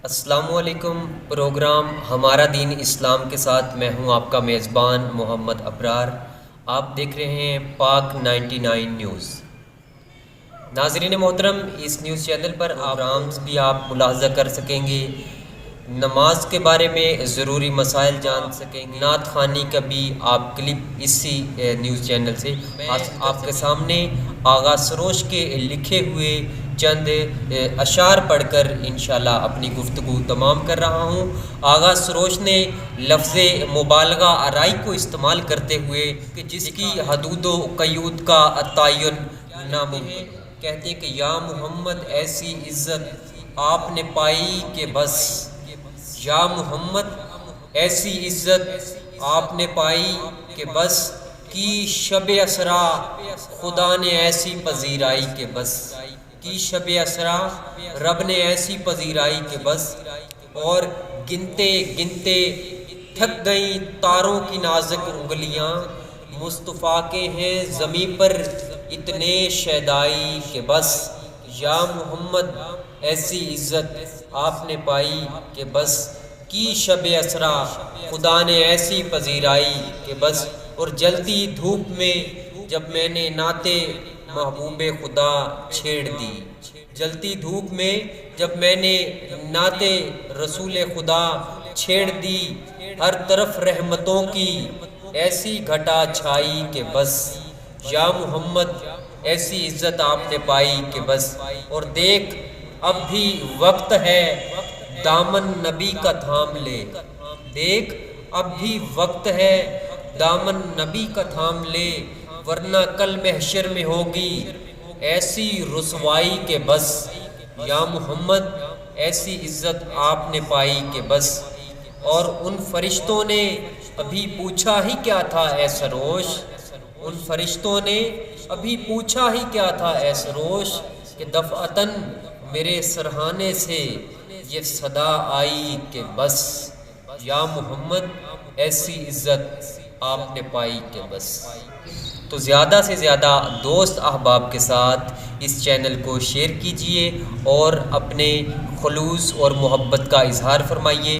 السلام علیکم۔ پروگرام ہمارا دین اسلام کے ساتھ میں ہوں آپ کا میزبان محمد ابرار۔ آپ دیکھ رہے ہیں پاک 99 نیوز۔ ناظرین محترم، اس نیوز چینل پر پروگرامز بھی آپ ملاحظہ کر سکیں گے، نماز کے بارے میں ضروری مسائل جان سکیں گے، نعت خوانی کا بھی آپ کلپ اسی نیوز چینل سے آپ کے سامنے آغا سروش کے لکھے ہوئے چند اشعار پڑھ کر انشاءاللہ اپنی گفتگو تمام کر رہا ہوں۔ آغا سروش نے لفظ مبالغہ آرائی کو استعمال کرتے ہوئے کہ جس کی حدود و قیود کا تعین ناممکن، کہتے ہیں کہ یا محمد ایسی عزت آپ نے پائی کہ بس، یا محمد ایسی عزت آپ نے پائی کہ بس، کی شب اسرا خدا نے ایسی پذیرائی کہ بس، کی شب اسرا رب نے ایسی پذیرائی کہ بس، اور گنتے گنتے تھک گئیں تاروں کی نازک انگلیاں، مصطفیٰ کے ہیں زمیں پر اتنے شیدائی کہ بس، یا محمد ایسی عزت آپ نے پائی کہ بس، کی شب اسرا خدا نے ایسی پذیرائی کہ بس۔ اور جلتی دھوپ میں جب میں نے نعت محبوب خدا چھیڑ دی، جلتی دھوپ میں جب میں نے نعت رسول خدا چھیڑ دی، ہر طرف رحمتوں کی ایسی گھٹا چھائی کہ بس، یا محمد ایسی عزت آپ نے پائی کہ بس۔ اور دیکھ اب بھی وقت ہے دامن نبی کا تھام لے، دیکھ اب بھی وقت ہے دامن نبی کا تھام لے، ورنہ کل محشر میں ہوگی ایسی رسوائی کہ بس، یا محمد ایسی عزت آپ نے پائی کہ بس۔ اور ان فرشتوں نے ابھی پوچھا ہی کیا تھا اے سروش، ان فرشتوں نے ابھی پوچھا ہی کیا تھا اے سروش، کہ دفعتاً میرے سرہانے سے یہ صدا آئی کہ بس، یا محمد ایسی عزت آپ نے پائی کہ بس۔ تو زیادہ سے زیادہ دوست احباب کے ساتھ اس چینل کو شیئر کیجئے اور اپنے خلوص اور محبت کا اظہار فرمائیے۔